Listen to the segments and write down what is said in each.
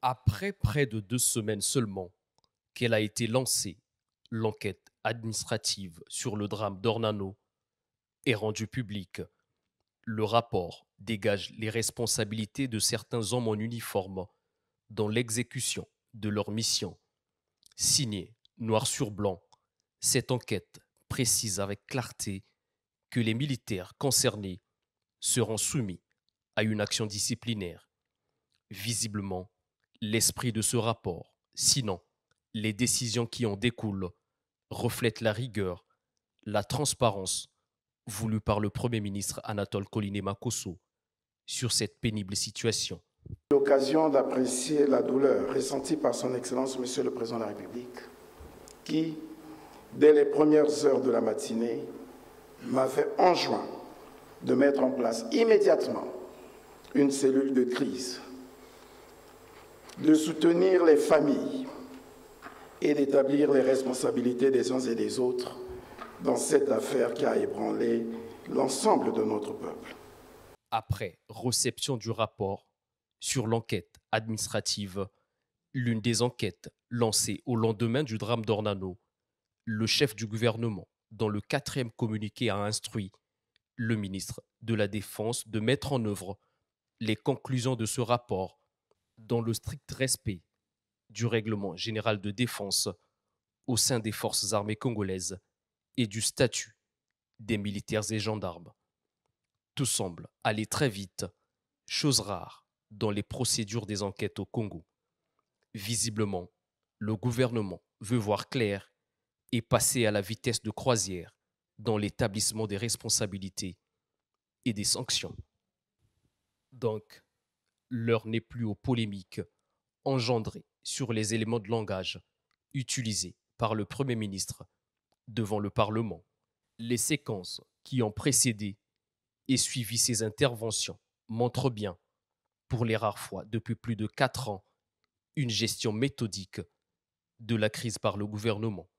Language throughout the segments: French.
Après près de 2 semaines seulement qu'elle a été lancée, l'enquête administrative sur le drame d'Ornano est rendue publique. Le rapport dégage les responsabilités de certains hommes en uniforme dans l'exécution de leur mission. Signé noir sur blanc, cette enquête précise avec clarté que les militaires concernés seront soumis à une action disciplinaire. Visiblement, l'esprit de ce rapport, sinon les décisions qui en découlent, reflètent la rigueur, la transparence voulue par le Premier ministre Anatole Koline-Makosso sur cette pénible situation. L'occasion d'apprécier la douleur ressentie par son Excellence Monsieur le Président de la République, qui, dès les premières heures de la matinée, m'a fait enjoint de mettre en place immédiatement une cellule de crise, de soutenir les familles et d'établir les responsabilités des uns et des autres dans cette affaire qui a ébranlé l'ensemble de notre peuple. Après réception du rapport sur l'enquête administrative, l'une des enquêtes lancées au lendemain du drame d'Ornano, le chef du gouvernement, dans le 4e communiqué, a instruit le ministre de la Défense de mettre en œuvre les conclusions de ce rapport dans le strict respect du règlement général de défense au sein des forces armées congolaises et du statut des militaires et gendarmes. Tout semble aller très vite, chose rare dans les procédures des enquêtes au Congo. Visiblement, le gouvernement veut voir clair et passer à la vitesse de croisière dans l'établissement des responsabilités et des sanctions. Donc, l'heure n'est plus aux polémiques engendrées sur les éléments de langage utilisés par le Premier ministre devant le Parlement. Les séquences qui ont précédé et suivi ces interventions montrent bien, pour les rares fois depuis plus de 4 ans, une gestion méthodique de la crise par le gouvernement.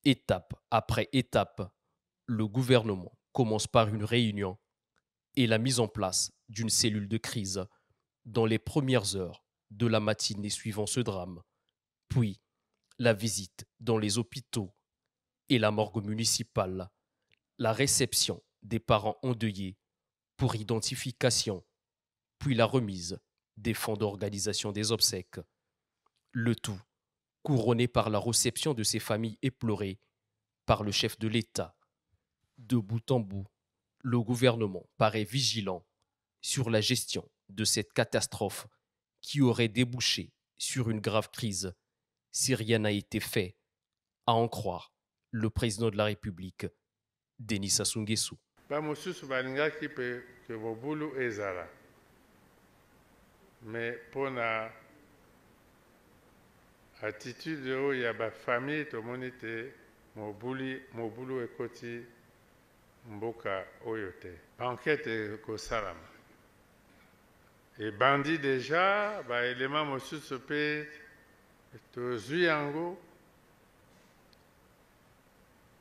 Étape après étape, le gouvernement commence par une réunion et la mise en place d'une cellule de crise dans les premières heures de la matinée suivant ce drame, puis la visite dans les hôpitaux et la morgue municipale, la réception des parents endeuillés pour identification, puis la remise des fonds d'organisation des obsèques. Le tout couronné par la réception de ces familles éplorées par le chef de l'État. De bout en bout, le gouvernement paraît vigilant sur la gestion de cette catastrophe qui aurait débouché sur une grave crise si rien n'a été fait, à en croire le président de la République, Denis Sassou Nguesso. Mais pour la attitude il y a ba famille to monite mobulu ekoti mboka oyote enquête ko salam et bandit déjà ba élément mosusu pe to zuyango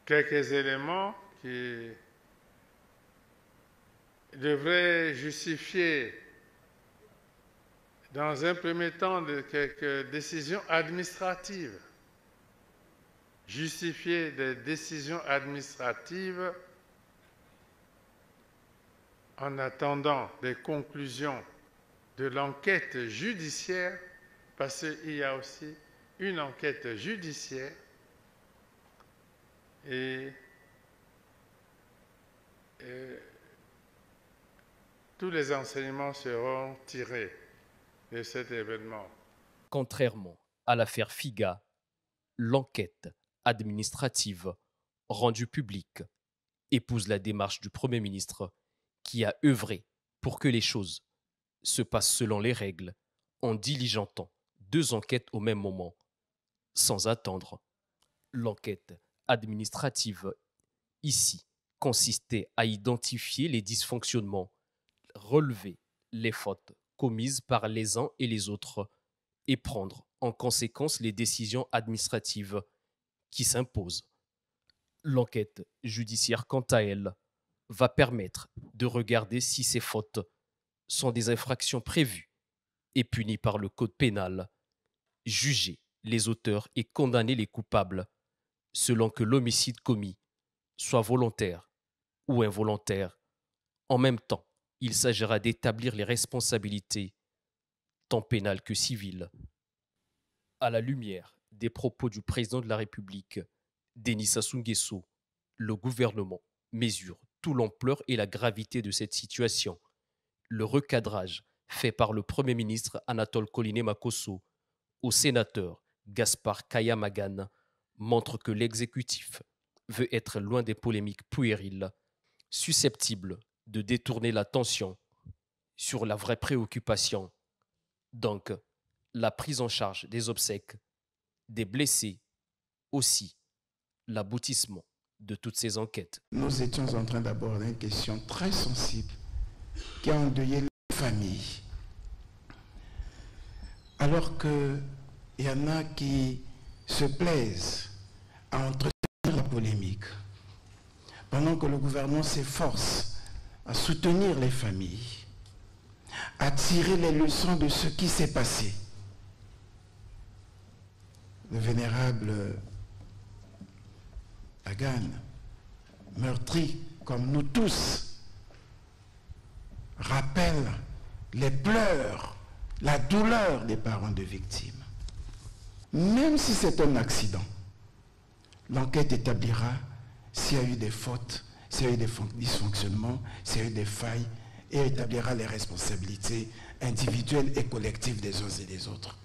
quelques éléments qui devraient justifier dans un premier temps de quelques décisions administratives. Justifier des décisions administratives en attendant des conclusions de l'enquête judiciaire, parce qu'il y a aussi une enquête judiciaire et tous les enseignements seront tirés de cet événement. Contrairement à l'affaire Figa, l'enquête administrative rendue publique épouse la démarche du Premier ministre qui a œuvré pour que les choses se passent selon les règles en diligentant 2 enquêtes au même moment, sans attendre. L'enquête administrative ici consistait à identifier les dysfonctionnements, relever les fautes commises par les uns et les autres et prendre en conséquence les décisions administratives qui s'imposent. L'enquête judiciaire, quant à elle, va permettre de regarder si ces fautes sont des infractions prévues et punies par le code pénal, juger les auteurs et condamner les coupables selon que l'homicide commis soit volontaire ou involontaire. En même temps, il s'agira d'établir les responsabilités, tant pénales que civiles. À la lumière des propos du président de la République, Denis Sassou Nguesso, le gouvernement mesure toute l'ampleur et la gravité de cette situation. Le recadrage fait par le Premier ministre Anatole Koliné-Makosso au sénateur Gaspard Kaya-Magane montre que l'exécutif veut être loin des polémiques puériles, susceptibles de détourner l'attention sur la vraie préoccupation, donc la prise en charge des obsèques, des blessés, aussi l'aboutissement de toutes ces enquêtes. Nous étions en train d'aborder une question très sensible qui a endeuillé les familles. Alors qu'il y en a qui se plaisent à entretenir la polémique, pendant que le gouvernement s'efforce à soutenir les familles, à tirer les leçons de ce qui s'est passé. Le vénérable Magane, meurtri comme nous tous, rappelle les pleurs, la douleur des parents de victimes. Même si c'est un accident, l'enquête établira s'il y a eu des fautes, s'il y a eu des dysfonctionnements, s'il y a eu des failles, et établira les responsabilités individuelles et collectives des uns et des autres.